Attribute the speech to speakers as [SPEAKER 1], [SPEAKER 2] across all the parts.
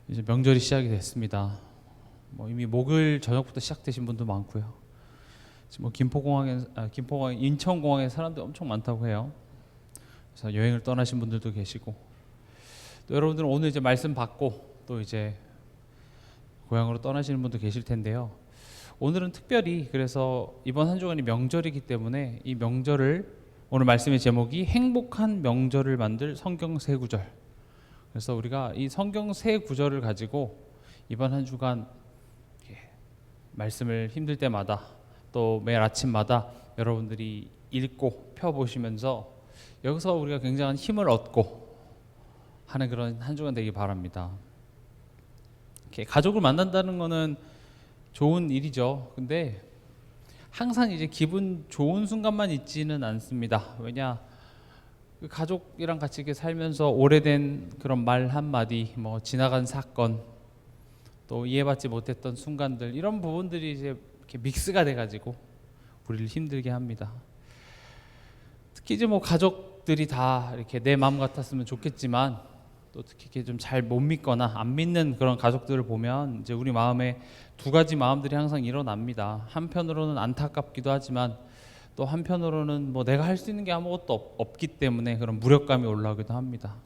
[SPEAKER 1] 이제 명절이 시작이 됐습니다. 이미 목요일 저녁부터 시작되신 분도 많고요. 지금 김포공항, 인천공항에 사람들이 엄청 많다고 해요. 그래서 여행을 떠나신 분들도 계시고, 또 여러분들은 오늘 이제 말씀 받고 또 이제 고향으로 떠나시는 분도 계실 텐데요. 오늘은 특별히 그래서 이번 한 주간이 명절이기 때문에 이 명절을, 오늘 말씀의 제목이 행복한 명절을 만들 성경 세 구절. 그래서 우리가 이 성경 세 구절을 가지고 이번 한 주간 말씀을 힘들 때마다 또 매일 아침마다 여러분들이 읽고 펴보시면서 여기서 우리가 굉장한 힘을 얻고 하는 그런 한 주간 되기 바랍니다. 이렇게 가족을 만난다는 거는 좋은 일이죠. 근데 항상 이제 기분 좋은 순간만 있지는 않습니다. 왜냐, 그 가족이랑 같이 이렇게 살면서 오래된 그런 말 한마디, 지나간 사건, 또 이해받지 못했던 순간들, 이런 부분들이 이제 이렇게 믹스가 돼가지고 우리를 힘들게 합니다. 특히 이제 가족들이 다 이렇게 내 마음 같았으면 좋겠지만, 또 특히 이렇게 좀 잘 못 믿거나 안 믿는 그런 가족들을 보면 이제 우리 마음에 두 가지 마음들이 항상 일어납니다. 한편으로는 안타깝기도 하지만 또 한편으로는 내가 할 수 있는 게 아무것도 없기 때문에 그런 무력감이 올라오기도 합니다.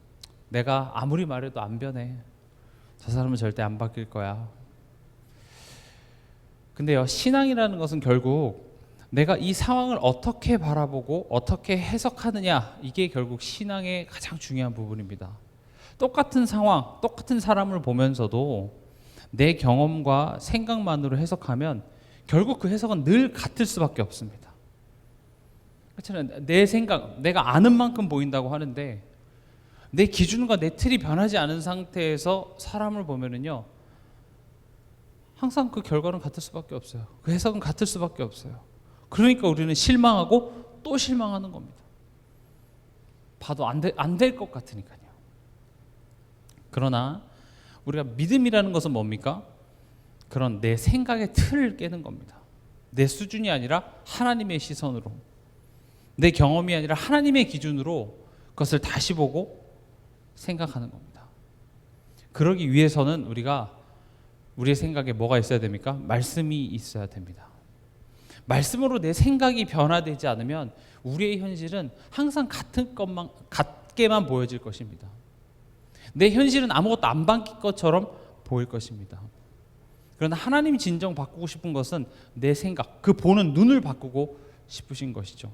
[SPEAKER 1] 내가 아무리 말해도 안 변해. 저 사람은 절대 안 바뀔 거야. 근데요, 신앙이라는 것은 결국 내가 이 상황을 어떻게 바라보고 어떻게 해석하느냐, 이게 결국 신앙의 가장 중요한 부분입니다. 똑같은 상황, 똑같은 사람을 보면서도 내 경험과 생각만으로 해석하면 결국 그 해석은 늘 같을 수밖에 없습니다. 그렇잖아요. 내 생각, 내가 아는 만큼 보인다고 하는데 내 기준과 내 틀이 변하지 않은 상태에서 사람을 보면은요, 항상 그 결과는 같을 수밖에 없어요. 그 해석은 같을 수밖에 없어요. 그러니까 우리는 실망하고 또 실망하는 겁니다. 봐도 안 될 것 같으니까요. 그러나 우리가 믿음이라는 것은 뭡니까? 그런 내 생각의 틀을 깨는 겁니다. 내 수준이 아니라 하나님의 시선으로, 내 경험이 아니라 하나님의 기준으로 그것을 다시 보고 생각하는 겁니다. 그러기 위해서는 우리의 생각에 뭐가 있어야 됩니까? 말씀이 있어야 됩니다. 말씀으로 내 생각이 변화되지 않으면 우리의 현실은 항상 같게만 보여질 것입니다. 내 현실은 아무것도 안 바뀐 것처럼 보일 것입니다. 그러나 하나님이 진정 바꾸고 싶은 것은 내 생각, 그 보는 눈을 바꾸고 싶으신 것이죠.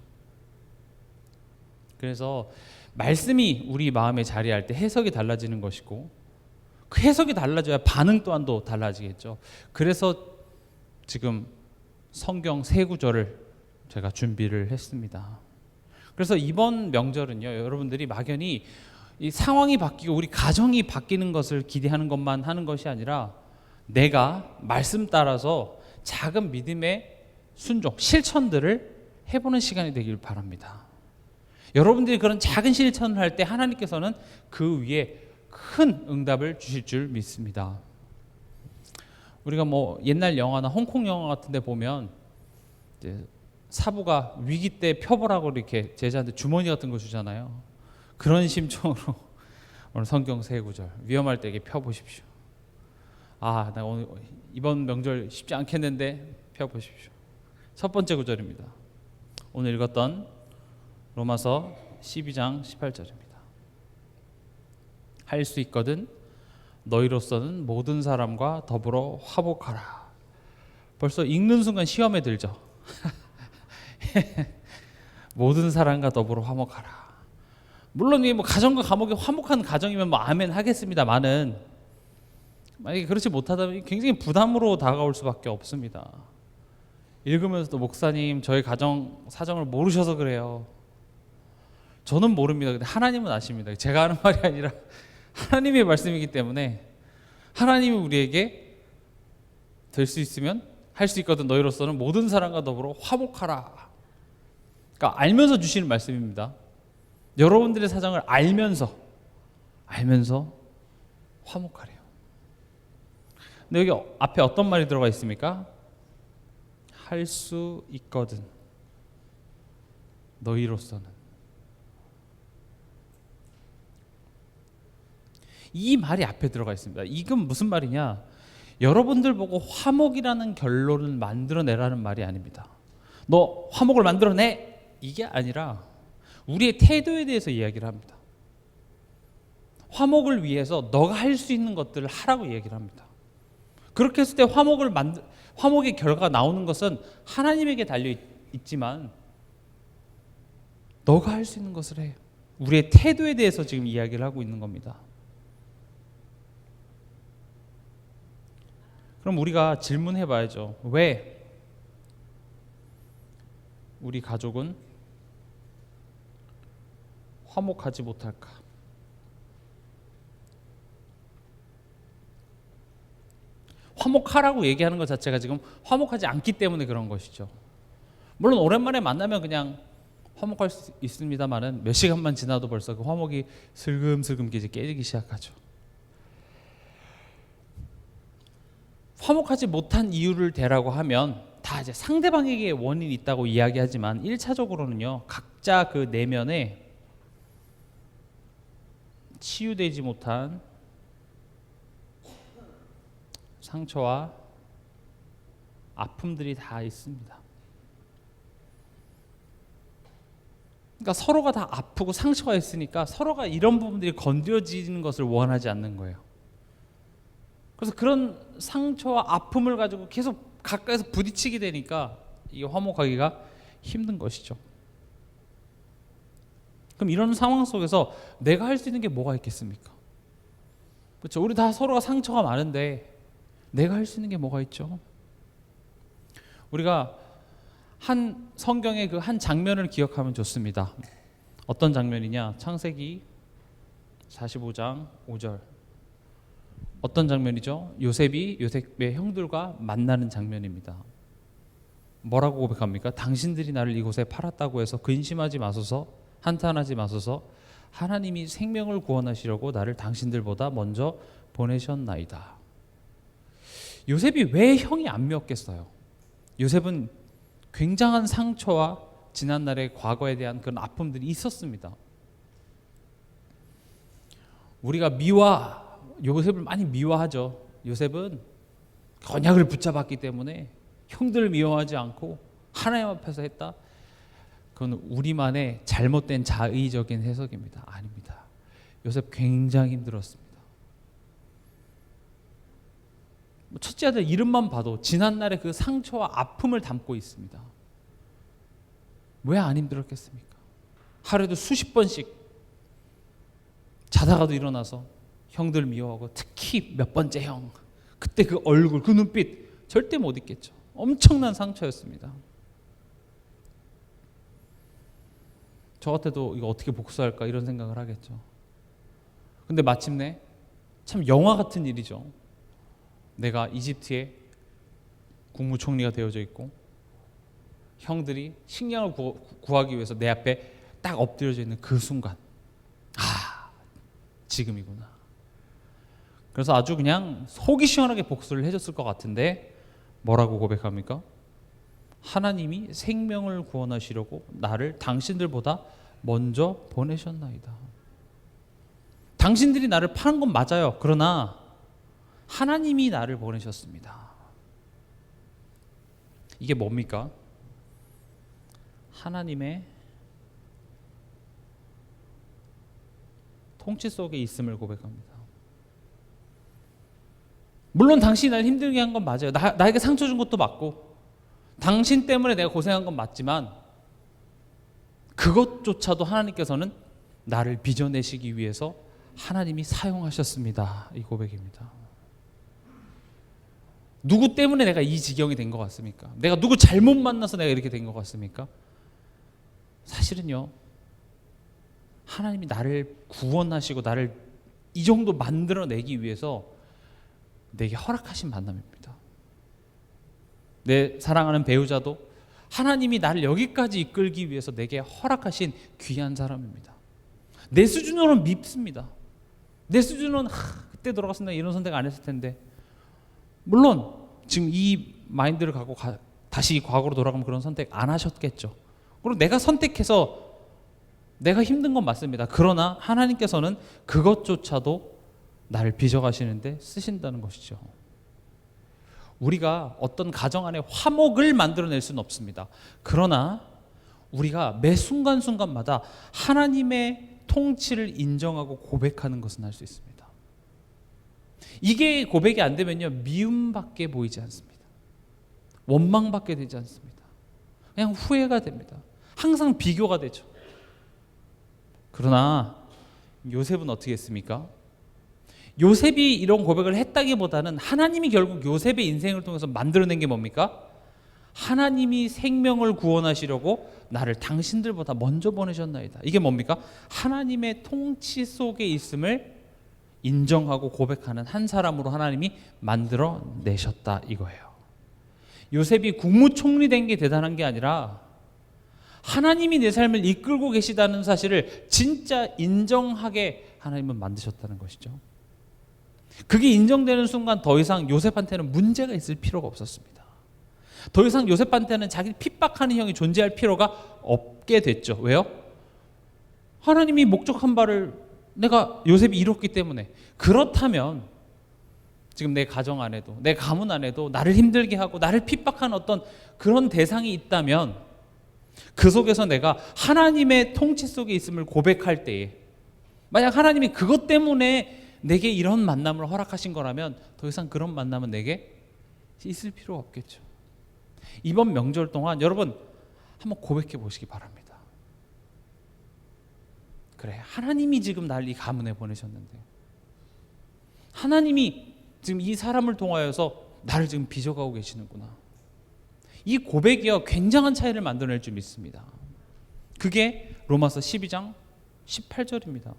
[SPEAKER 1] 그래서 말씀이 우리 마음에 자리할 때 해석이 달라지는 것이고, 그 해석이 달라져야 반응 또한도 달라지겠죠. 그래서 지금 성경 세 구절을 제가 준비를 했습니다. 그래서 이번 명절은요, 여러분들이 막연히 이 상황이 바뀌고 우리 가정이 바뀌는 것을 기대하는 것만 하는 것이 아니라 내가 말씀 따라서 작은 믿음의 순종, 실천들을 해보는 시간이 되길 바랍니다. 여러분들이 그런 작은 실천을 할 때 하나님께서는 그 위에 큰 응답을 주실 줄 믿습니다. 우리가 옛날 영화나 홍콩 영화 같은 데 보면 이제 사부가 위기 때 펴보라고 이렇게 제자한테 주머니 같은 거 주잖아요. 그런 심정으로 오늘 성경 세 구절, 위험할 때 펴보십시오. 나 오늘 이번 명절 쉽지 않겠는데 펴보십시오. 첫 번째 구절입니다. 오늘 읽었던 로마서 12장 18절입니다. 할 수 있거든 너희로서는 모든 사람과 더불어 화목하라. 벌써 읽는 순간 시험에 들죠. 모든 사람과 더불어 화목하라. 물론 이 가정과 감옥이 화목한 가정이면 아멘 하겠습니다만은, 만약에 그렇지 못하다면 굉장히 부담으로 다가올 수밖에 없습니다. 읽으면서도 목사님, 저희 가정 사정을 모르셔서 그래요. 저는 모릅니다. 근데 하나님은 아십니다. 제가 하는 말이 아니라 하나님의 말씀이기 때문에, 하나님이 우리에게 될 수 있으면 할 수 있거든 너희로서는 모든 사람과 더불어 화목하라. 그러니까 알면서 주시는 말씀입니다. 여러분들의 사정을 알면서 화목하래요. 근데 여기 앞에 어떤 말이 들어가 있습니까? 할 수 있거든 너희로서는. 이 말이 앞에 들어가 있습니다. 이건 무슨 말이냐? 여러분들 보고 화목이라는 결론을 만들어내라는 말이 아닙니다. 너 화목을 만들어내! 이게 아니라 우리의 태도에 대해서 이야기를 합니다. 화목을 위해서 너가 할 수 있는 것들을 하라고 얘기를 합니다. 그렇게 했을 때 화목의 결과가 나오는 것은 하나님에게 달려 있지만 너가 할 수 있는 것을 해. 우리의 태도에 대해서 지금 이야기를 하고 있는 겁니다. 그럼 우리가 질문해 봐야죠. 왜 우리 가족은 화목하지 못할까? 화목하라고 얘기하는 것 자체가 지금 화목하지 않기 때문에 그런 것이죠. 물론 오랜만에 만나면 그냥 화목할 수 있습니다만은 몇 시간만 지나도 벌써 그 화목이 슬금슬금 이제 깨지기 시작하죠. 화목하지 못한 이유를 대라고 하면 다 이제 상대방에게 원인이 있다고 이야기하지만 1차적으로는요, 각자 그 내면에 치유되지 못한 상처와 아픔들이 다 있습니다. 그러니까 서로가 다 아프고 상처가 있으니까 서로가 이런 부분들이 건드려지는 것을 원하지 않는 거예요. 그래서 그런 상처와 아픔을 가지고 계속 가까이서 부딪히게 되니까 이게 화목하기가 힘든 것이죠. 그럼 이런 상황 속에서 내가 할 수 있는 게 뭐가 있겠습니까? 그렇죠. 우리 다 서로가 상처가 많은데 내가 할 수 있는 게 뭐가 있죠? 우리가 한 성경의 그 한 장면을 기억하면 좋습니다. 어떤 장면이냐? 창세기 45장 5절. 어떤 장면이죠? 요셉의 형들과 만나는 장면입니다. 뭐라고 고백합니까? 당신들이 나를 이곳에 팔았다고 해서 근심하지 마소서, 한탄하지 마소서, 하나님이 생명을 구원하시려고 나를 당신들보다 먼저 보내셨나이다. 요셉이 왜 형이 안 미웠겠어요? 요셉은 굉장한 상처와 지난날의 과거에 대한 그런 아픔들이 있었습니다. 우리가 요셉을 많이 미워하죠. 요셉은 언약을 붙잡았기 때문에 형들을 미워하지 않고 하나님 앞에서 했다. 그건 우리만의 잘못된 자의적인 해석입니다. 아닙니다. 요셉 굉장히 힘들었습니다. 첫째 아들 이름만 봐도 지난날의 그 상처와 아픔을 담고 있습니다. 왜 안 힘들었겠습니까? 하루에도 수십 번씩 자다가도 일어나서 형들 미워하고, 특히 몇 번째 형, 그때 그 얼굴, 그 눈빛 절대 못 잊겠죠. 엄청난 상처였습니다. 저 같아도 이거 어떻게 복수할까 이런 생각을 하겠죠. 근데 마침내 참 영화 같은 일이죠. 내가 이집트의 국무총리가 되어져 있고 형들이 식량을 구하기 위해서 내 앞에 딱 엎드려져 있는 그 순간, 지금이구나. 그래서 아주 그냥 속이 시원하게 복수를 해줬을 것 같은데 뭐라고 고백합니까? 하나님이 생명을 구원하시려고 나를 당신들보다 먼저 보내셨나이다. 당신들이 나를 파는 건 맞아요. 그러나 하나님이 나를 보내셨습니다. 이게 뭡니까? 하나님의 통치 속에 있음을 고백합니다. 물론 당신이 날 힘들게 한 건 맞아요. 나에게 상처 준 것도 맞고 당신 때문에 내가 고생한 건 맞지만 그것조차도 하나님께서는 나를 빚어내시기 위해서 하나님이 사용하셨습니다. 이 고백입니다. 누구 때문에 내가 이 지경이 된 것 같습니까? 내가 누구 잘못 만나서 내가 이렇게 된 것 같습니까? 사실은요, 하나님이 나를 구원하시고 나를 이 정도 만들어내기 위해서 내게 허락하신 만남입니다. 내 사랑하는 배우자도 하나님이 나를 여기까지 이끌기 위해서 내게 허락하신 귀한 사람입니다. 내 수준으로는 밉습니다. 내 수준은 그때 돌아갔으면 이런 선택 안 했을 텐데, 물론 지금 이 마인드를 갖고 다시 과거로 돌아가면 그런 선택 안 하셨겠죠. 그리고 내가 선택해서 내가 힘든 건 맞습니다. 그러나 하나님께서는 그것조차도 나를 빚어가시는데 쓰신다는 것이죠. 우리가 어떤 가정 안에 화목을 만들어낼 수는 없습니다. 그러나 우리가 매 순간순간마다 하나님의 통치를 인정하고 고백하는 것은 할 수 있습니다. 이게 고백이 안 되면요, 미움밖에 보이지 않습니다. 원망밖에 되지 않습니다. 그냥 후회가 됩니다. 항상 비교가 되죠. 그러나 요셉은 어떻게 했습니까? 요셉이 이런 고백을 했다기보다는 하나님이 결국 요셉의 인생을 통해서 만들어낸 게 뭡니까? 하나님이 생명을 구원하시려고 나를 당신들보다 먼저 보내셨나이다. 이게 뭡니까? 하나님의 통치 속에 있음을 인정하고 고백하는 한 사람으로 하나님이 만들어내셨다 이거예요. 요셉이 국무총리 된 게 대단한 게 아니라 하나님이 내 삶을 이끌고 계시다는 사실을 진짜 인정하게 하나님은 만드셨다는 것이죠. 그게 인정되는 순간 더 이상 요셉한테는 문제가 있을 필요가 없었습니다. 더 이상 요셉한테는 자기 핍박하는 형이 존재할 필요가 없게 됐죠. 왜요? 하나님이 목적한 바를 내가 요셉이 이뤘기 때문에. 그렇다면 지금 내 가정 안에도 내 가문 안에도 나를 힘들게 하고 나를 핍박하는 어떤 그런 대상이 있다면 그 속에서 내가 하나님의 통치 속에 있음을 고백할 때에 만약 하나님이 그것 때문에 내게 이런 만남을 허락하신 거라면 더 이상 그런 만남은 내게 있을 필요가 없겠죠. 이번 명절 동안 여러분 한번 고백해 보시기 바랍니다. 그래, 하나님이 지금 날 이 가문에 보내셨는데 하나님이 지금 이 사람을 통하여서 나를 지금 빚어가고 계시는구나. 이 고백이요 굉장한 차이를 만들어낼 줄 믿습니다. 그게 로마서 12장 18절입니다.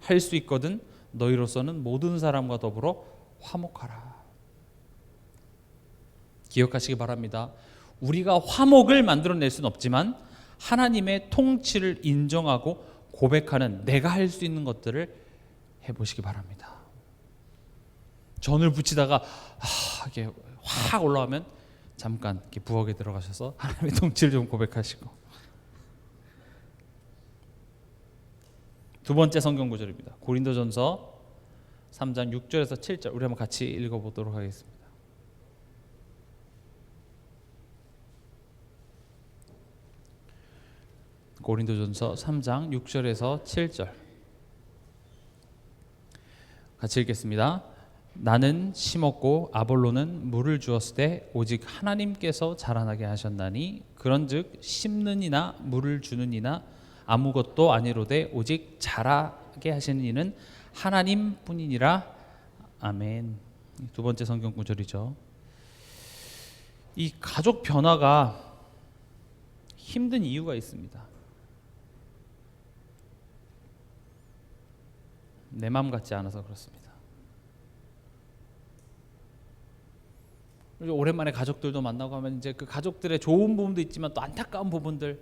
[SPEAKER 1] 할 수 있거든 너희로서는 모든 사람과 더불어 화목하라. 기억하시기 바랍니다. 우리가 화목을 만들어낼 수는 없지만 하나님의 통치를 인정하고 고백하는 내가 할 수 있는 것들을 해보시기 바랍니다. 전을 붙이다가 이게 확 올라오면 잠깐 이렇게 부엌에 들어가셔서 하나님의 통치를 좀 고백하시고. 두 번째 성경 구절입니다. 고린도전서 3장 6절에서 7절 우리 한번 같이 읽어보도록 하겠습니다. 고린도전서 3장 6절에서 7절 같이 읽겠습니다. 나는 심었고 아볼로는 물을 주었을 때 오직 하나님께서 자라나게 하셨나니 그런즉 심는 이나 물을 주는 이나 아무것도 아니로되 오직 자라게 하시는 이는 하나님뿐이니라. 아멘. 두 번째 성경 구절이죠. 이 가족 변화가 힘든 이유가 있습니다. 내 마음 같지 않아서 그렇습니다. 오랜만에 가족들도 만나고 하면 이제 그 가족들의 좋은 부분도 있지만 또 안타까운 부분들,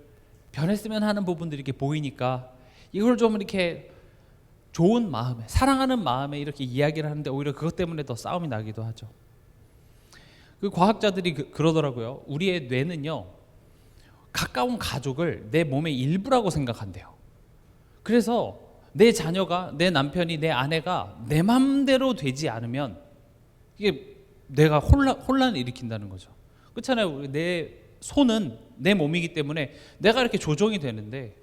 [SPEAKER 1] 변했으면 하는 부분들이 이렇게 보이니까 이걸 좀 이렇게 좋은 마음에, 사랑하는 마음에 이렇게 이야기를 하는데 오히려 그것 때문에 더 싸움이 나기도 하죠. 그 과학자들이 그러더라고요. 우리의 뇌는요, 가까운 가족을 내 몸의 일부라고 생각한대요. 그래서 내 자녀가, 내 남편이, 내 아내가 내 맘대로 되지 않으면 이게 내가 혼란을 일으킨다는 거죠. 그렇잖아요. 내 손은 내 몸이기 때문에 내가 이렇게 조정이 되는데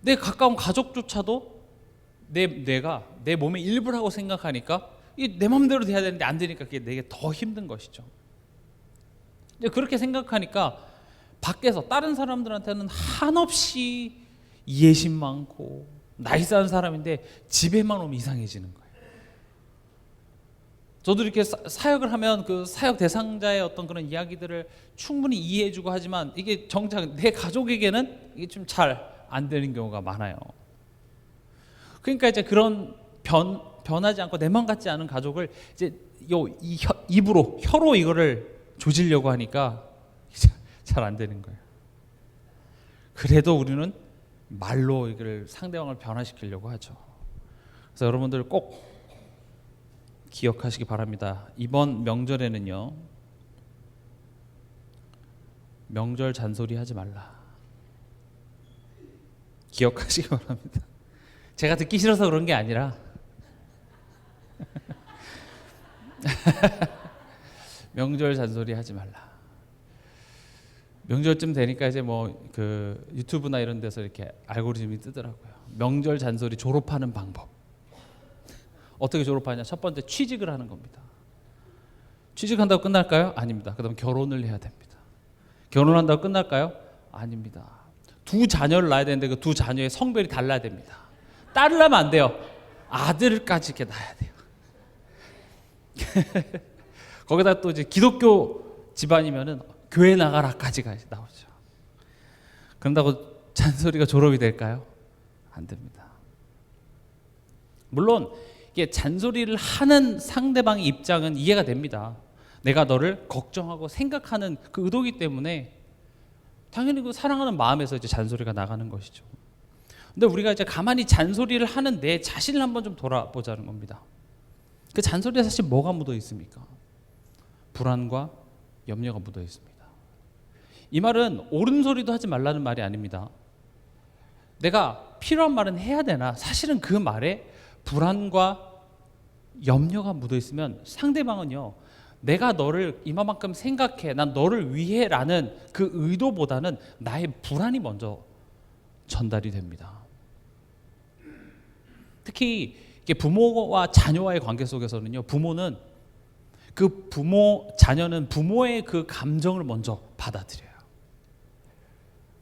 [SPEAKER 1] 내 가까운 가족조차도 내 뇌가 내 몸의 일부라고 생각하니까 이게 내 맘대로 돼야 되는데 안 되니까 그게 내게 더 힘든 것이죠. 이제 그렇게 생각하니까 밖에서 다른 사람들한테는 한없이 이해심 많고 나이스한 사람인데 집에만 오면 이상해지는 거예요. 저도 이렇게 사역을 하면 그 사역 대상자의 어떤 그런 이야기들을 충분히 이해해주고 하지만 이게 정작 내 가족에게는 이게 좀 잘 안 되는 경우가 많아요. 그러니까 이제 그런 변하지 않고 내 맘 같지 않은 가족을 이제 입으로 혀로 이거를 조지려고 하니까 잘 안 되는 거예요. 그래도 우리는 말로 이걸 상대방을 변화시키려고 하죠. 그래서 여러분들 꼭 기억하시기 바랍니다. 이번 명절에는요, 명절 잔소리 하지 말라. 기억하시기 바랍니다. 제가 듣기 싫어서 그런 게 아니라 명절 잔소리 하지 말라. 명절쯤 되니까 이제 뭐 그 유튜브나 이런 데서 이렇게 알고리즘이 뜨더라고요. 명절 잔소리 졸업하는 방법. 어떻게 졸업하냐? 첫 번째 취직을 하는 겁니다. 취직한다고 끝날까요? 아닙니다. 그다음 결혼을 해야 됩니다. 결혼한다고 끝날까요? 아닙니다. 두 자녀를 낳아야 되는데 그 두 자녀의 성별이 달라야 됩니다. 딸을 낳으면 안 돼요. 아들까지 이렇게 낳아야 돼요. 거기다 또 이제 기독교 집안이면은 교회 나가라까지가 나오죠. 그런다고 잔소리가 졸업이 될까요? 안 됩니다. 물론 이게 잔소리를 하는 상대방의 입장은 이해가 됩니다. 내가 너를 걱정하고 생각하는 그 의도이기 때문에 당연히 그 사랑하는 마음에서 이제 잔소리가 나가는 것이죠. 근데 우리가 이제 가만히 잔소리를 하는 내 자신을 한번 좀 돌아보자는 겁니다. 그 잔소리에 사실 뭐가 묻어 있습니까? 불안과 염려가 묻어 있습니다. 이 말은 옳은 소리도 하지 말라는 말이 아닙니다. 내가 필요한 말은 해야 되나? 사실은 그 말에 불안과 염려가 묻어 있으면 상대방은요, 내가 너를 이만큼 생각해, 난 너를 위해라는 그 의도보다는 나의 불안이 먼저 전달이 됩니다. 특히 부모와 자녀와의 관계 속에서는요, 부모는 자녀는 부모의 그 감정을 먼저 받아들여요.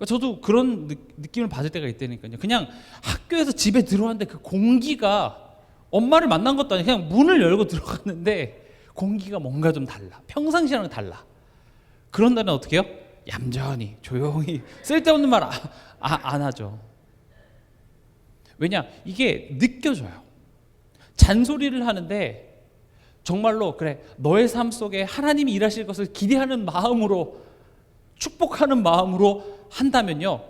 [SPEAKER 1] 저도 그런 느낌을 받을 때가 있다니까요. 그냥 학교에서 집에 들어왔는데 그 공기가 엄마를 만난 것도 아니고 그냥 문을 열고 들어갔는데 공기가 뭔가 좀 달라. 평상시랑 달라. 그런 날은 어떻게 해요? 얌전히 조용히 쓸데없는 말 안 하죠. 왜냐? 이게 느껴져요. 잔소리를 하는데 정말로 그래, 너의 삶 속에 하나님이 일하실 것을 기대하는 마음으로, 축복하는 마음으로 한다면요,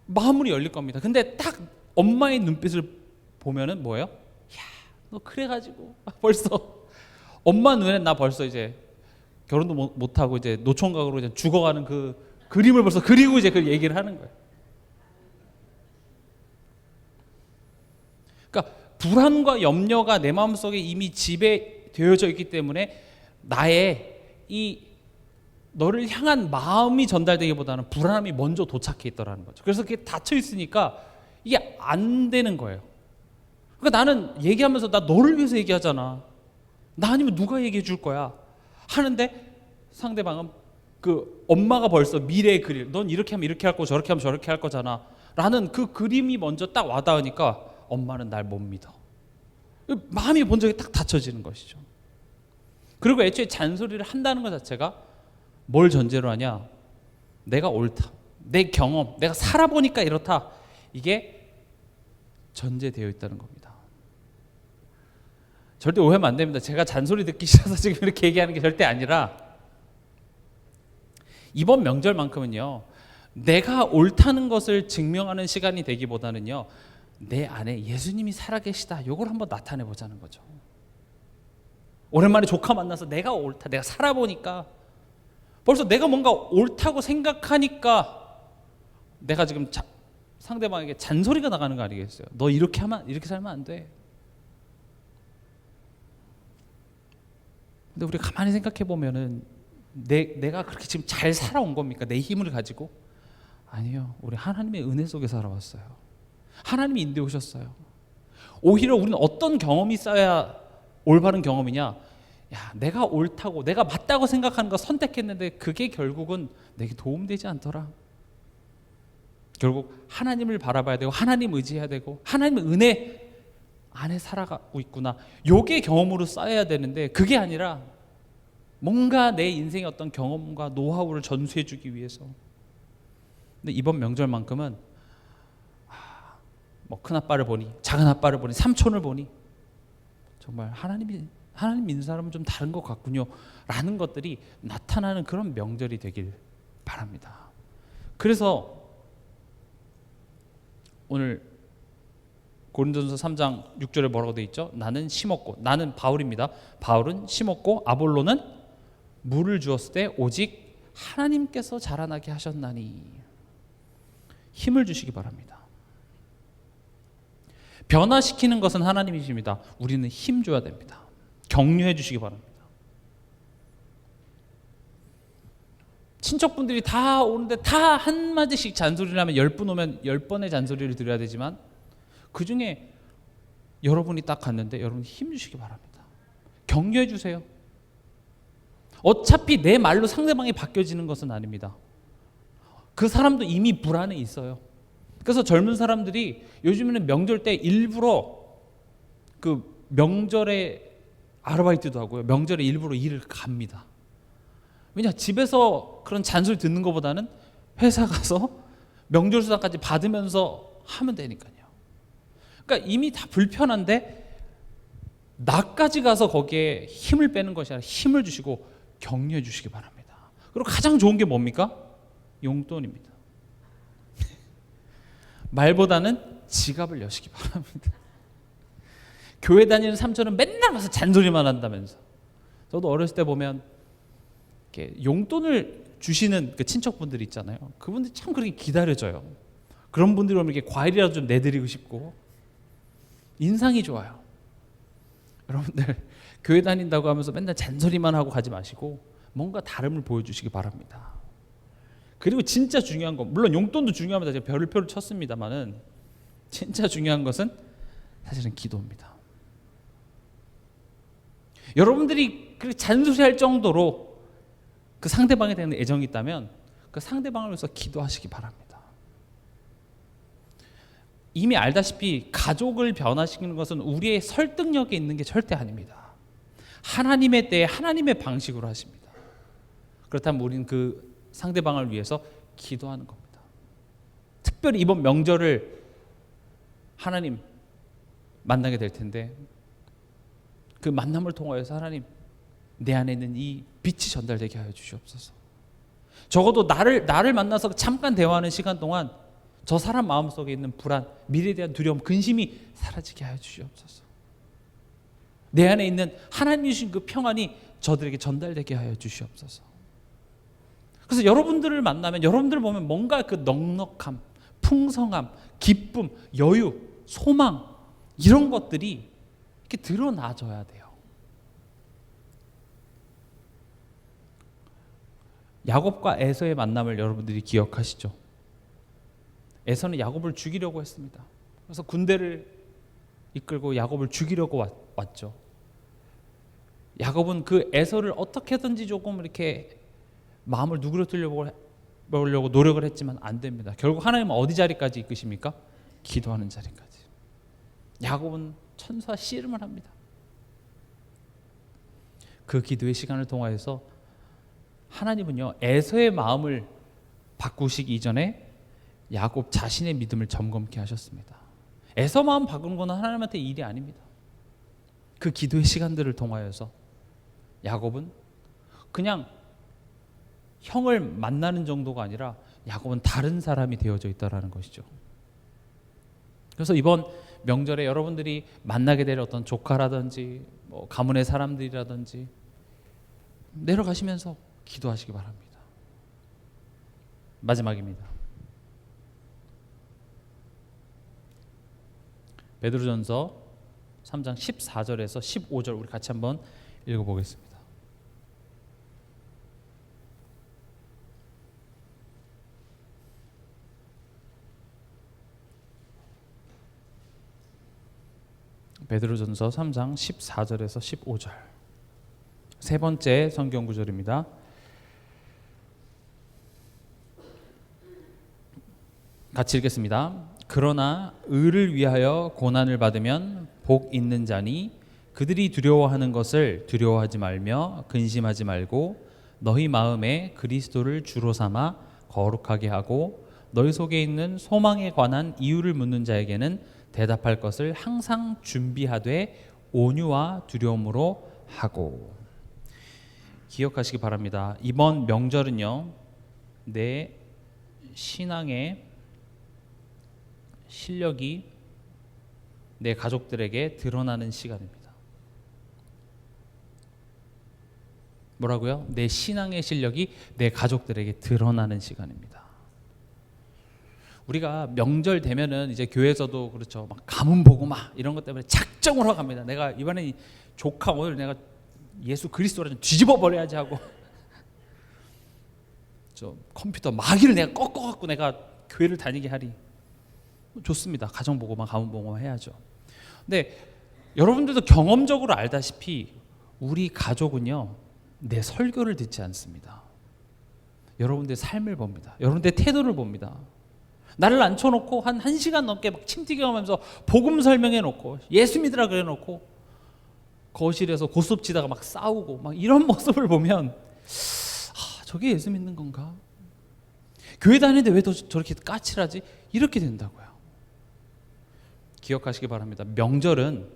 [SPEAKER 1] 마음문이 열릴 겁니다. 근데 딱 엄마의 눈빛을 보면은 뭐예요? 야, 너 그래가지고 벌써 엄마 눈에 나 벌써 이제 결혼도 못하고 이제 노총각으로 이제 죽어가는 그 그림을 벌써 그리고 이제 그 얘기를 하는 거예요. 그러니까 불안과 염려가 내 마음속에 이미 지배되어져 있기 때문에 나의 이 너를 향한 마음이 전달되기보다는 불안함이 먼저 도착해 있더라는 거죠. 그래서 그게 닫혀 있으니까 이게 안 되는 거예요. 그러니까 나는 얘기하면서 나 너를 위해서 얘기하잖아. 나 아니면 누가 얘기해 줄 거야. 하는데 상대방은 그 엄마가 벌써 미래의 그림, 넌 이렇게 하면 이렇게 할 거고 저렇게 하면 저렇게 할 거잖아 라는 그 그림이 먼저 딱 와닿으니까 엄마는 날 못 믿어. 마음이 먼저 딱 닫혀지는 것이죠. 그리고 애초에 잔소리를 한다는 것 자체가 뭘 전제로 하냐? 내가 옳다, 내 경험, 내가 살아보니까 이렇다, 이게 전제되어 있다는 겁니다. 절대 오해하면 안 됩니다. 제가 잔소리 듣기 싫어서 지금 이렇게 얘기하는 게 절대 아니라, 이번 명절만큼은요, 내가 옳다는 것을 증명하는 시간이 되기보다는요, 내 안에 예수님이 살아계시다, 이걸 한번 나타내 보자는 거죠. 오랜만에 조카 만나서 내가 옳다, 내가 살아보니까, 벌써 내가 뭔가 옳다고 생각하니까 내가 지금 상대방에게 잔소리가 나가는 거 아니겠어요? 너 이렇게 살면 안 돼. 근데 우리 가만히 생각해 보면은 내가 그렇게 지금 잘 살아온 겁니까? 내 힘을 가지고? 아니요. 우리 하나님의 은혜 속에 살아왔어요. 하나님이 인도해 오셨어요. 오히려 우리는 어떤 경험이 쌓여야 올바른 경험이냐? 야, 내가 옳다고, 내가 맞다고 생각하는 거 선택했는데 그게 결국은 내게 도움되지 않더라. 결국 하나님을 바라봐야 되고, 하나님 의지해야 되고, 하나님의 은혜 안에 살아가고 있구나, 요게 경험으로 쌓여야 되는데, 그게 아니라 뭔가 내 인생의 어떤 경험과 노하우를 전수해 주기 위해서. 근데 이번 명절만큼은 뭐 큰아빠를 보니, 작은아빠를 보니, 삼촌을 보니 정말 하나님 믿는 사람은 좀 다른 것 같군요 라는 것들이 나타나는 그런 명절이 되길 바랍니다. 그래서 오늘 고린도전서 3장 6절에 뭐라고 되어 있죠? 나는 심었고, 나는 바울입니다. 바울은 심었고 아볼로는 물을 주었을 때 오직 하나님께서 자라나게 하셨나니. 힘을 주시기 바랍니다. 변화시키는 것은 하나님이십니다. 우리는 힘 줘야 됩니다. 격려해 주시기 바랍니다. 친척분들이 다 오는데 다 한마디씩 잔소리를 하면 10분 오면 10번의 잔소리를 들어야 되지만 그 중에 여러분이 딱 갔는데 여러분 힘주시기 바랍니다. 격려해 주세요. 어차피 내 말로 상대방이 바뀌어지는 것은 아닙니다. 그 사람도 이미 불안에 있어요. 그래서 젊은 사람들이 요즘에는 명절 때 일부러 그 명절에 아르바이트도 하고요. 명절에 일부러 일을 갑니다. 왜냐? 집에서 그런 잔소리 듣는 것보다는 회사 가서 명절 수당까지 받으면서 하면 되니까요. 그러니까 이미 다 불편한데 나까지 가서 거기에 힘을 빼는 것이 아니라 힘을 주시고 격려해 주시기 바랍니다. 그리고 가장 좋은 게 뭡니까? 용돈입니다. 말보다는 지갑을 여시기 바랍니다. 교회 다니는 삼촌은 맨날 와서 잔소리만 한다면서. 저도 어렸을 때 보면 이렇게 용돈을 주시는 그 친척분들 있잖아요. 그분들 참 그렇게 기다려져요. 그런 분들이 오면 이렇게 과일이라도 좀 내드리고 싶고 인상이 좋아요. 여러분들 교회 다닌다고 하면서 맨날 잔소리만 하고 가지 마시고 뭔가 다름을 보여주시기 바랍니다. 그리고 진짜 중요한 건 물론 용돈도 중요합니다. 제가 별표를 쳤습니다만은 진짜 중요한 것은 사실은 기도입니다. 여러분들이 그렇게 잔소리할 정도로 그 상대방에 대한 애정이 있다면 그 상대방을 위해서 기도하시기 바랍니다. 이미 알다시피 가족을 변화시키는 것은 우리의 설득력에 있는 게 절대 아닙니다. 하나님의 때에 하나님의 방식으로 하십니다. 그렇다면 우리는 그 상대방을 위해서 기도하는 겁니다. 특별히 이번 명절을 하나님 만나게 될 텐데 그 만남을 통하여서 하나님 내 안에 있는 이 빛이 전달되게 하여 주시옵소서. 적어도 나를 만나서 잠깐 대화하는 시간 동안 저 사람 마음속에 있는 불안, 미래에 대한 두려움, 근심이 사라지게 하여 주시옵소서. 내 안에 있는 하나님이 주신 그 평안이 저들에게 전달되게 하여 주시옵소서. 그래서 여러분들을 만나면 여러분들을 보면 뭔가 그 넉넉함, 풍성함, 기쁨, 여유, 소망 이런 것들이 이렇게 드러나져야 돼요. 야곱과 에서의 만남을 여러분들이 기억하시죠? 에서는 야곱을 죽이려고 했습니다. 그래서 군대를 이끌고 야곱을 죽이려고 왔죠. 야곱은 그 에서를 어떻게든지 조금 이렇게 마음을 누그러뜨려고 노력을 했지만 안 됩니다. 결국 하나님은 어디 자리까지 이끄십니까? 기도하는 자리까지. 야곱은 천사 씨름을 합니다. 그 기도의 시간을 통하여서 하나님은요 에서의 마음을 바꾸시기 이전에 야곱 자신의 믿음을 점검케 하셨습니다. 에서 마음 바꾸는 건 하나님한테 일이 아닙니다. 그 기도의 시간들을 통하여서 야곱은 그냥 형을 만나는 정도가 아니라 야곱은 다른 사람이 되어져 있다라는 것이죠. 그래서 이번 명절에 여러분들이 만나게 될 어떤 조카라든지 뭐 가문의 사람들이라든지 내려가시면서 기도하시기 바랍니다. 마지막입니다. 베드로전서 3장 14절에서 15절 우리 같이 한번 읽어보겠습니다. 베드로전서 3장 14절에서 15절 세 번째 성경 구절입니다. 같이 읽겠습니다. 그러나 의를 위하여 고난을 받으면 복 있는 자니 그들이 두려워하는 것을 두려워하지 말며 근심하지 말고 너희 마음에 그리스도를 주로 삼아 거룩하게 하고 너희 속에 있는 소망에 관한 이유를 묻는 자에게는 대답할 것을 항상 준비하되 온유와 두려움으로 하고. 기억하시기 바랍니다. 이번 명절은요 내 신앙의 실력이 내 가족들에게 드러나는 시간입니다. 뭐라고요? 내 신앙의 실력이 내 가족들에게 드러나는 시간입니다. 우리가 명절 되면은 이제 교회에서도 그렇죠. 막 가문 보고 막 이런 것 때문에 작정을 하고 갑니다. 내가 이번에 조카 오늘 내가 예수 그리스도를 좀 뒤집어 버려야지 하고 저 컴퓨터 마귀를 내가 꺾어갖고 내가 교회를 다니게 하리. 좋습니다. 가정 보고만 가문 보고만 해야죠. 근데 여러분들도 경험적으로 알다시피 우리 가족은요 내 설교를 듣지 않습니다. 여러분들의 삶을 봅니다. 여러분들의 태도를 봅니다. 나를 앉혀놓고 한 1시간 넘게 막 침튀겨가면서 복음 설명해놓고 예수 믿으라 그래놓고 거실에서 고스톱치다가 막 싸우고 막 이런 모습을 보면 저게 예수 믿는 건가? 교회 다니는데 왜 저렇게 까칠하지? 이렇게 된다고요. 기억하시기 바랍니다. 명절은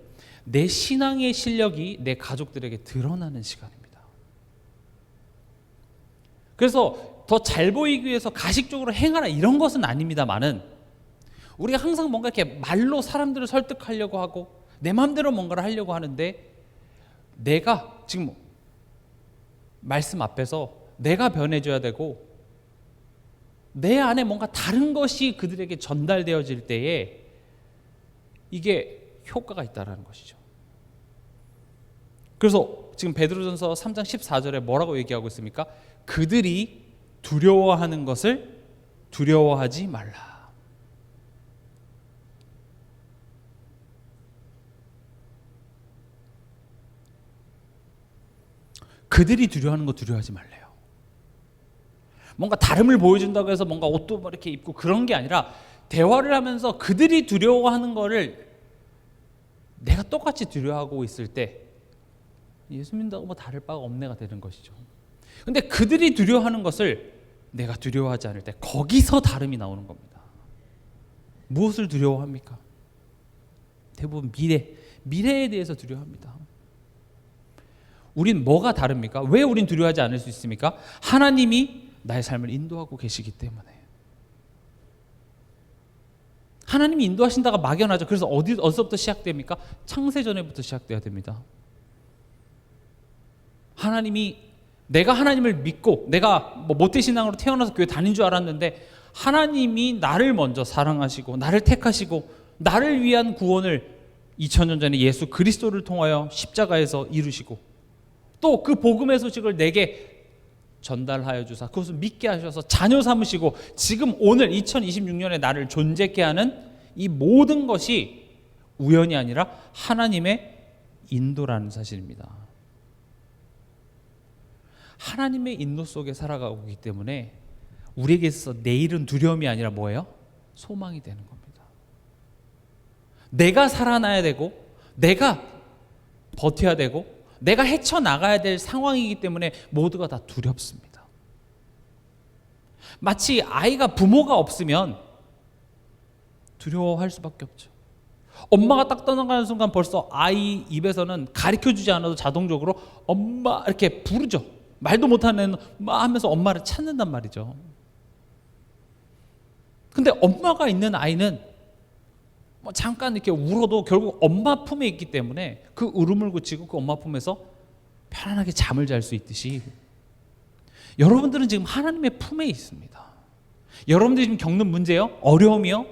[SPEAKER 1] 내 신앙의 실력이 내 가족들에게 드러나는 시간입니다. 그래서 더 잘 보이기 위해서 가식적으로 행하라 이런 것은 아닙니다만은 우리가 항상 뭔가 이렇게 말로 사람들을 설득하려고 하고 내 마음대로 뭔가를 하려고 하는데 내가 지금 말씀 앞에서 내가 변해줘야 되고 내 안에 뭔가 다른 것이 그들에게 전달되어질 때에 이게 효과가 있다는 것이죠. 그래서 지금 베드로전서 3장 14절에 뭐라고 얘기하고 있습니까? 그들이 두려워하는 것을 두려워하지 말라. 그들이 두려워하는 거 두려워하지 말래요. 뭔가 다름을 보여준다고 해서 뭔가 옷도 뭐 이렇게 입고 그런 게 아니라 대화를 하면서 그들이 두려워하는 거를 내가 똑같이 두려워하고 있을 때 예수 믿는다고 뭐 다를 바가 없네가 되는 것이죠. 근데 그들이 두려워하는 것을 내가 두려워하지 않을 때 거기서 다름이 나오는 겁니다. 무엇을 두려워합니까? 대부분 미래에 대해서 두려워합니다. 우린 뭐가 다릅니까? 왜 우린 두려워하지 않을 수 있습니까? 하나님이 나의 삶을 인도하고 계시기 때문에. 하나님이 인도하신다가 막연하죠. 그래서 어디서부터 시작됩니까? 창세전에부터 시작돼야 됩니다. 내가 하나님을 믿고 내가 뭐 모태신앙으로 태어나서 교회 다닌 줄 알았는데 하나님이 나를 먼저 사랑하시고 나를 택하시고 나를 위한 구원을 2000년 전에 예수 그리스도를 통하여 십자가에서 이루시고 또 그 복음의 소식을 내게 전달하여 주사 그것을 믿게 하셔서 자녀 삼으시고 지금 오늘 2026년에 나를 존재케 하는 이 모든 것이 우연이 아니라 하나님의 인도라는 사실입니다. 하나님의 인도 속에 살아가고 있기 때문에 우리에게 있어서 내일은 두려움이 아니라 뭐예요? 소망이 되는 겁니다. 내가 살아나야 되고 내가 버텨야 되고 내가 헤쳐나가야 될 상황이기 때문에 모두가 다 두렵습니다. 마치 아이가 부모가 없으면 두려워할 수밖에 없죠. 엄마가 딱 떠나가는 순간 벌써 아이 입에서는 가르쳐주지 않아도 자동적으로 엄마 이렇게 부르죠. 말도 못하는 막 하면서 엄마를 찾는단 말이죠. 근데 엄마가 있는 아이는 뭐 잠깐 이렇게 울어도 결국 엄마 품에 있기 때문에 그 울음을 그치고 그 엄마 품에서 편안하게 잠을 잘 수 있듯이 여러분들은 지금 하나님의 품에 있습니다. 여러분들이 지금 겪는 문제요, 어려움이요,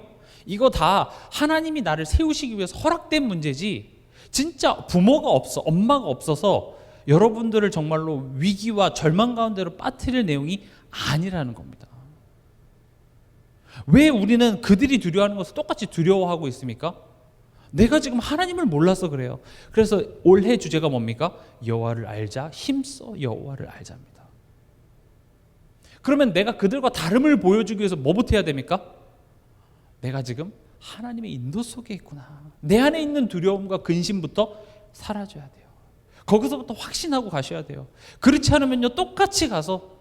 [SPEAKER 1] 이거 다 하나님이 나를 세우시기 위해서 허락된 문제지 진짜 부모가 없어, 엄마가 없어서 여러분들을 정말로 위기와 절망 가운데로 빠뜨릴 내용이 아니라는 겁니다. 왜 우리는 그들이 두려워하는 것을 똑같이 두려워하고 있습니까? 내가 지금 하나님을 몰라서 그래요. 그래서 올해 주제가 뭡니까? 여호와를 알자, 힘써 여호와를 알자입니다. 그러면 내가 그들과 다름을 보여주기 위해서 뭐부터 해야 됩니까? 내가 지금 하나님의 인도 속에 있구나. 내 안에 있는 두려움과 근심부터 사라져야 돼요. 거기서부터 확신하고 가셔야 돼요. 그렇지 않으면요 똑같이 가서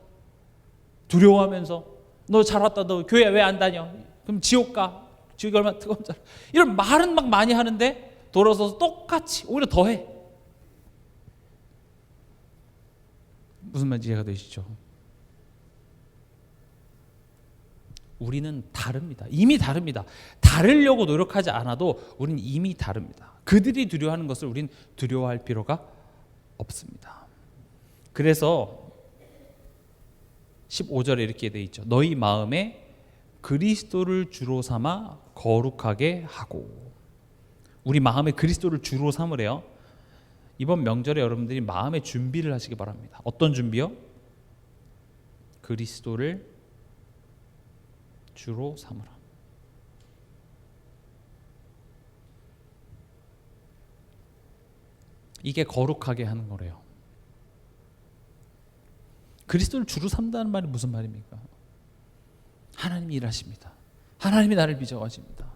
[SPEAKER 1] 두려워하면서 너 잘 왔다, 너 교회 왜 안 다녀? 그럼 지옥 가. 지옥이 얼마나 뜨거운 줄 알아. 이런 말은 막 많이 하는데 돌아서서 똑같이 오히려 더해. 무슨 말인지 이해가 되시죠? 우리는 다릅니다. 이미 다릅니다. 다르려고 노력하지 않아도 우리는 이미 다릅니다. 그들이 두려워하는 것을 우리는 두려워할 필요가 없습니다. 그래서 15절에 이렇게 돼 있죠. 너희 마음에 그리스도를 주로 삼아 거룩하게 하고. 우리 마음에 그리스도를 주로 삼으래요. 이번 명절에 여러분들이 마음의 준비를 하시기 바랍니다. 어떤 준비요? 그리스도를 주로 삼으라. 이게 거룩하게 하는 거래요. 그리스도를 주로 삼다는 말이 무슨 말입니까? 하나님이 일하십니다. 하나님이 나를 빚어가십니다.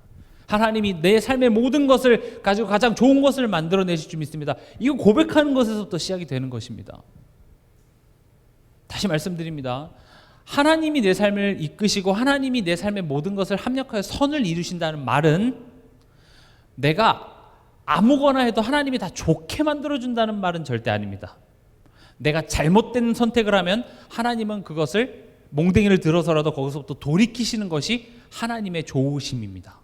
[SPEAKER 1] 하나님이 내 삶의 모든 것을 가지고 가장 좋은 것을 만들어내실 줄 믿습니다. 이거 고백하는 것에서부터 시작이 되는 것입니다. 다시 말씀드립니다. 하나님이 내 삶을 이끄시고 하나님이 내 삶의 모든 것을 합력하여 선을 이루신다는 말은 내가 아무거나 해도 하나님이 다 좋게 만들어준다는 말은 절대 아닙니다. 내가 잘못된 선택을 하면 하나님은 그것을 몽댕이를 들어서라도 거기서부터 돌이키시는 것이 하나님의 좋으심입니다.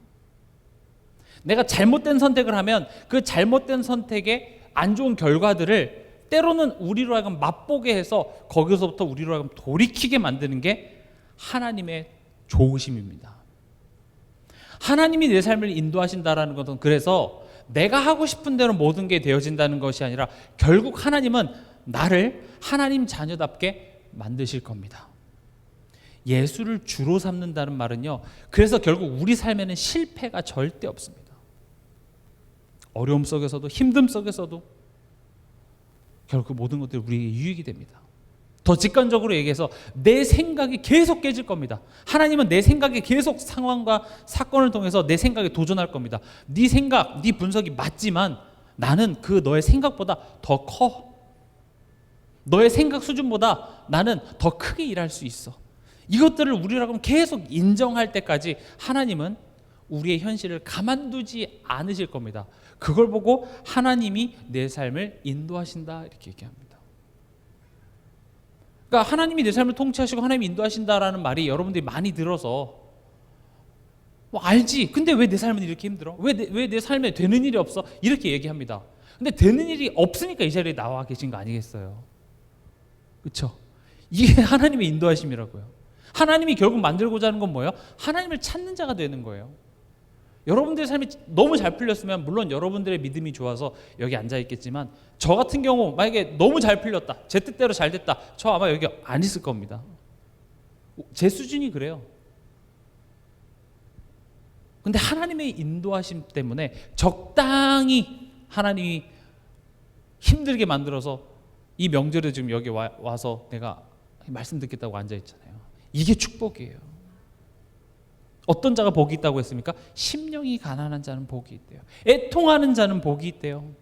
[SPEAKER 1] 내가 잘못된 선택을 하면 그 잘못된 선택의 안 좋은 결과들을 때로는 우리로 하여금 맛보게 해서 거기서부터 우리로 하여금 돌이키게 만드는 게 하나님의 좋으심입니다. 하나님이 내 삶을 인도하신다라는 것은 그래서 내가 하고 싶은 대로 모든 게 되어진다는 것이 아니라 결국 하나님은 나를 하나님 자녀답게 만드실 겁니다. 예수를 주로 삼는다는 말은요, 그래서 결국 우리 삶에는 실패가 절대 없습니다. 어려움 속에서도 힘듦 속에서도 결국 모든 것들이 우리에게 유익이 됩니다. 더 직관적으로 얘기해서 내 생각이 계속 깨질 겁니다. 하나님은 내 생각에 계속 상황과 사건을 통해서 내 생각에 도전할 겁니다. 네 생각, 네 분석이 맞지만 나는 그 너의 생각보다 더 커. 너의 생각 수준보다 나는 더 크게 일할 수 있어. 이것들을 우리라고 계속 인정할 때까지 하나님은 우리의 현실을 가만두지 않으실 겁니다. 그걸 보고 하나님이 내 삶을 인도하신다 이렇게 얘기합니다. 그러니까 하나님이 내 삶을 통치하시고 하나님이 인도하신다라는 말이 여러분들이 많이 들어서 알지. 근데 왜 내 삶은 이렇게 힘들어? 왜 내 삶에 되는 일이 없어? 이렇게 얘기합니다. 근데 되는 일이 없으니까 이 자리에 나와 계신 거 아니겠어요? 그렇죠? 이게 하나님의 인도하심이라고요. 하나님이 결국 만들고자 하는 건 뭐예요? 하나님을 찾는 자가 되는 거예요. 여러분들의 삶이 너무 잘 풀렸으면 물론 여러분들의 믿음이 좋아서 여기 앉아 있겠지만 저 같은 경우 만약에 너무 잘 풀렸다, 제 뜻대로 잘 됐다, 저 아마 여기 안 있을 겁니다. 제 수준이 그래요. 근데 하나님의 인도하심 때문에 적당히 하나님이 힘들게 만들어서 이 명절에 지금 여기 와서 내가 말씀 듣겠다고 앉아 있잖아요. 이게 축복이에요. 어떤 자가 복이 있다고 했습니까? 심령이 가난한 자는 복이 있대요. 애통하는 자는 복이 있대요.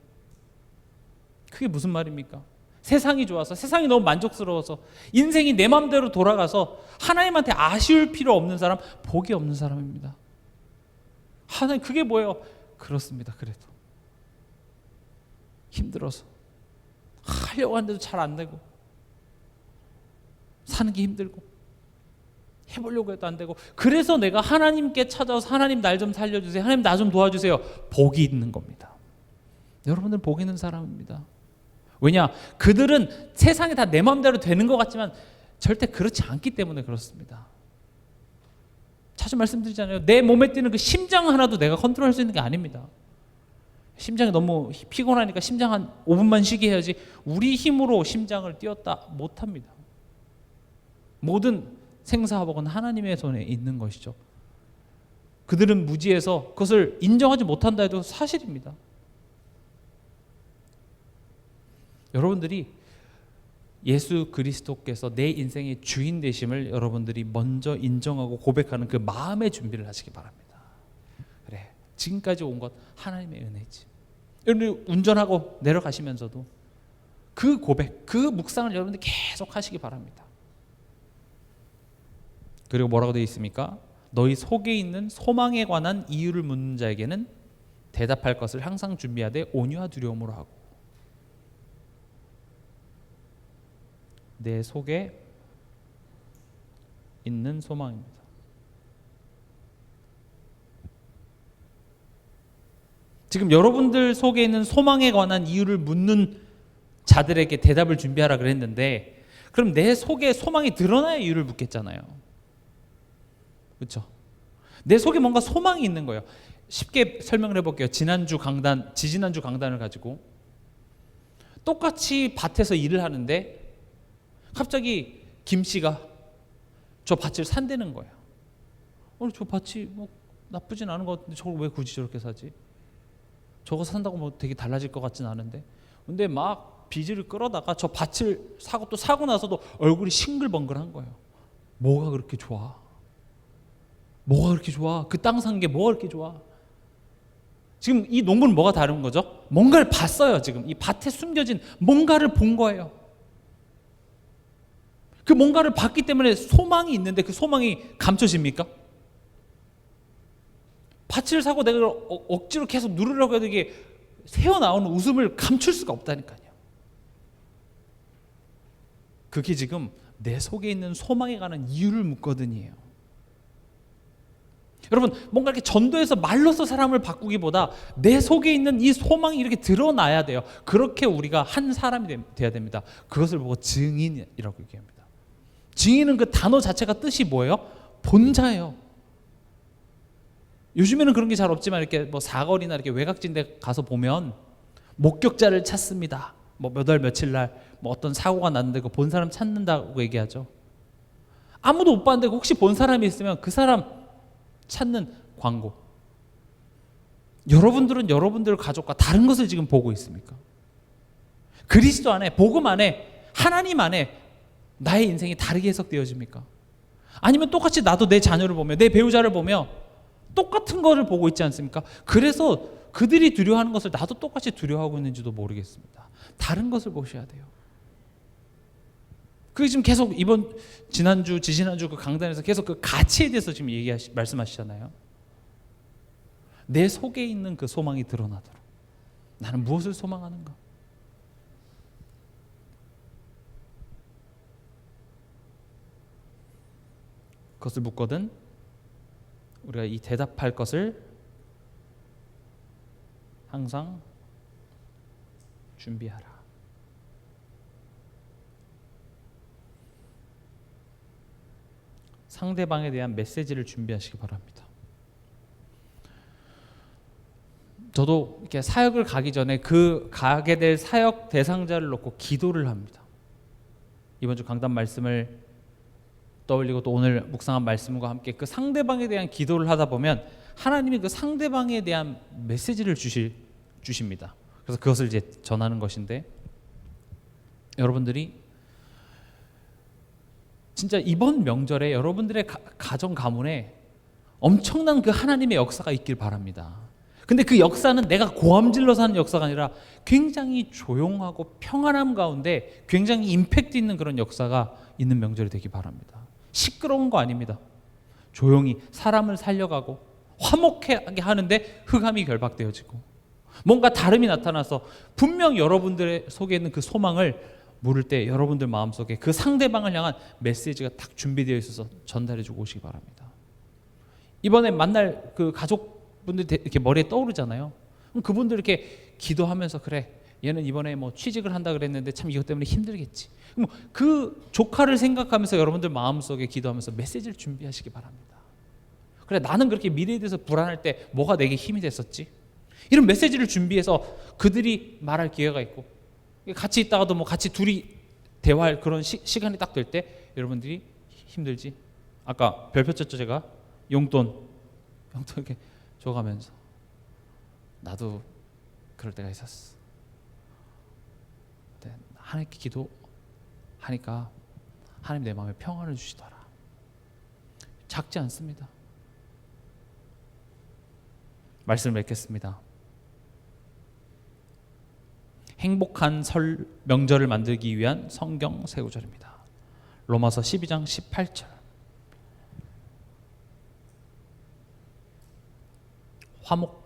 [SPEAKER 1] 그게 무슨 말입니까? 세상이 좋아서, 세상이 너무 만족스러워서, 인생이 내 마음대로 돌아가서 하나님한테 아쉬울 필요 없는 사람, 복이 없는 사람입니다. 하나님, 그게 뭐예요? 그렇습니다. 그래도 힘들어서 하려고 하는데도 잘 안 되고 사는 게 힘들고 해보려고 해도 안 되고, 그래서 내가 하나님께 찾아와서 하나님 날 좀 살려주세요, 하나님 나 좀 도와주세요. 복이 있는 겁니다. 여러분들은 복 있는 사람입니다. 왜냐? 그들은 세상에 다 내 마음대로 되는 것 같지만 절대 그렇지 않기 때문에 그렇습니다. 자주 말씀드리잖아요. 내 몸에 뛰는 그 심장 하나도 내가 컨트롤할 수 있는 게 아닙니다. 심장이 너무 피곤하니까 심장 한 5분만 쉬게 해야지 우리 힘으로 심장을 띄웠다 못합니다. 모든 생사화복은 하나님의 손에 있는 것이죠. 그들은 무지해서 그것을 인정하지 못한다 해도 사실입니다. 여러분들이 예수 그리스도께서 내 인생의 주인 되심을 여러분들이 먼저 인정하고 고백하는 그 마음의 준비를 하시기 바랍니다. 그래, 지금까지 온 것 하나님의 은혜지. 여러분들 운전하고 내려가시면서도 그 고백, 그 묵상을 여러분들 계속 하시기 바랍니다. 그리고 뭐라고 되어 있습니까? 너희 속에 있는 소망에 관한 이유를 묻는 자에게는 대답할 것을 항상 준비하되 온유와 두려움으로 하고. 내 속에 있는 소망입니다. 지금 여러분들 속에 있는 소망에 관한 이유를 묻는 자들에게 대답을 준비하라 그랬는데, 그럼 내 속에 소망이 드러나야 이유를 묻겠잖아요. 그렇죠? 내 속에 뭔가 소망이 있는 거예요. 쉽게 설명을 해볼게요. 지지난주 강단을 가지고 똑같이 밭에서 일을 하는데 갑자기 김 씨가 저 밭을 산다는 거예요. 저 밭이 뭐 나쁘진 않은 것 같은데 저걸 왜 굳이 저렇게 사지? 저거 산다고 뭐 되게 달라질 것 같진 않은데. 근데 막 빚을 끌어다가 저 밭을 사고 또 사고 나서도 얼굴이 싱글벙글한 거예요. 뭐가 그렇게 좋아? 뭐가 그렇게 좋아? 그 땅 산 게 뭐가 그렇게 좋아? 지금 이 농부는 뭐가 다른 거죠? 뭔가를 봤어요. 지금 이 밭에 숨겨진 뭔가를 본 거예요. 그 뭔가를 봤기 때문에 소망이 있는데 그 소망이 감춰집니까? 밭을 사고 내가 억지로 계속 누르려고 해도 이게 새어나오는 웃음을 감출 수가 없다니까요. 그게 지금 내 속에 있는 소망에 관한 이유를 묻거든요. 여러분, 뭔가 이렇게 전도해서 말로써 사람을 바꾸기보다 내 속에 있는 이 소망이 이렇게 드러나야 돼요. 그렇게 우리가 한 사람이 돼야 됩니다. 그것을 보고 증인이라고 얘기합니다. 증인은 그 단어 자체가 뜻이 뭐예요? 본자예요. 요즘에는 그런 게 잘 없지만 이렇게 뭐 사거리나 이렇게 외곽진 데 가서 보면 목격자를 찾습니다. 뭐 몇 월 며칠 날 뭐 어떤 사고가 났는데 그 본 사람 찾는다고 얘기하죠. 아무도 못 봤는데 혹시 본 사람이 있으면 그 사람 찾는 광고. 여러분들은 여러분들 가족과 다른 것을 지금 보고 있습니까? 그리스도 안에, 복음 안에, 하나님 안에 나의 인생이 다르게 해석되어집니까? 아니면 똑같이 나도 내 자녀를 보며 내 배우자를 보며 똑같은 것을 보고 있지 않습니까? 그래서 그들이 두려워하는 것을 나도 똑같이 두려워하고 있는지도 모르겠습니다. 다른 것을 보셔야 돼요. 그게 지금 계속 지난주 그 강단에서 계속 그 가치에 대해서 지금 말씀하시잖아요. 내 속에 있는 그 소망이 드러나도록 나는 무엇을 소망하는가? 그것을 묻거든 우리가 이 대답할 것을 항상 준비하라. 상대방에 대한 메시지를 준비하시기 바랍니다. 저도 이렇게 사역을 가기 전에 그 가게 될 사역 대상자를 놓고 기도를 합니다. 이번 주 강단 말씀을 떠올리고 또 오늘 묵상한 말씀과 함께 그 상대방에 대한 기도를 하다 보면 하나님이 그 상대방에 대한 메시지를 주십니다. 그래서 그것을 이제 전하는 것인데, 여러분들이 진짜 이번 명절에 여러분들의 가정 가문에 엄청난 그 하나님의 역사가 있길 바랍니다. 근데 그 역사는 내가 고함질러서 하는 역사가 아니라 굉장히 조용하고 평안함 가운데 굉장히 임팩트 있는 그런 역사가 있는 명절이 되기 바랍니다. 시끄러운 거 아닙니다. 조용히 사람을 살려가고 화목하게 하는데 흑암이 결박되어지고 뭔가 다름이 나타나서 분명 여러분들의 속에 있는 그 소망을 물을 때 여러분들 마음속에 그 상대방을 향한 메시지가 딱 준비되어 있어서 전달해주고 오시기 바랍니다. 이번에 만날 그 가족분들 이렇게 머리에 떠오르잖아요. 그럼 그분들 이렇게 기도하면서 그래 얘는 이번에 뭐 취직을 한다 그랬는데 참 이것 때문에 힘들겠지. 그럼 그 조카를 생각하면서 여러분들 마음속에 기도하면서 메시지를 준비하시기 바랍니다. 그래 나는 그렇게 미래에 대해서 불안할 때 뭐가 내게 힘이 됐었지? 이런 메시지를 준비해서 그들이 말할 기회가 있고 같이 있다가도 뭐 같이 둘이 대화할 그런 시간이 딱 될 때 여러분들이 힘들지? 아까 별표 쳤죠 제가? 용돈 이렇게 줘가면서 나도 그럴 때가 있었어. 근데 하나님께 기도하니까 하나님 내 마음에 평안을 주시더라. 작지 않습니다. 말씀을 맺겠습니다. 행복한 명절을 만들기 위한 성경 세 구절입니다. 로마서 12장 18절. 화목,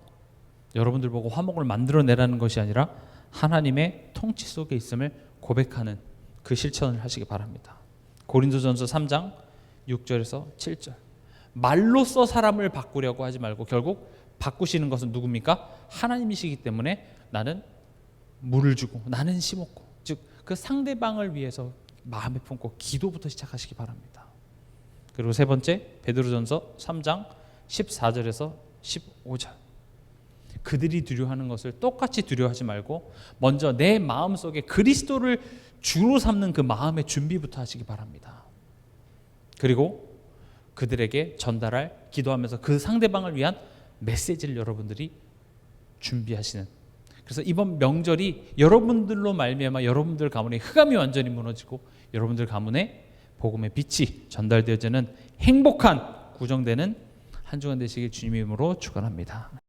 [SPEAKER 1] 여러분들 보고 화목을 만들어내라는 것이 아니라 하나님의 통치 속에 있음을 고백하는 그 실천을 하시기 바랍니다. 고린도전서 3장 6절에서 7절. 말로써 사람을 바꾸려고 하지 말고 결국 바꾸시는 것은 누굽니까? 하나님이시기 때문에 나는 물을 주고 나는 심었고, 즉 그 상대방을 위해서 마음에 품고 기도부터 시작하시기 바랍니다. 그리고 세 번째 베드로전서 3장 14절에서 15절. 그들이 두려워하는 것을 똑같이 두려워하지 말고 먼저 내 마음속에 그리스도를 주로 삼는 그 마음의 준비부터 하시기 바랍니다. 그리고 그들에게 전달할, 기도하면서 그 상대방을 위한 메시지를 여러분들이 준비하시는. 그래서 이번 명절이 여러분들로 말미암아 여러분들 가문의 흑암이 완전히 무너지고 여러분들 가문에 복음의 빛이 전달되어지는 행복한 구정되는 한 주간 되시길 주님의 이름으로 축원합니다.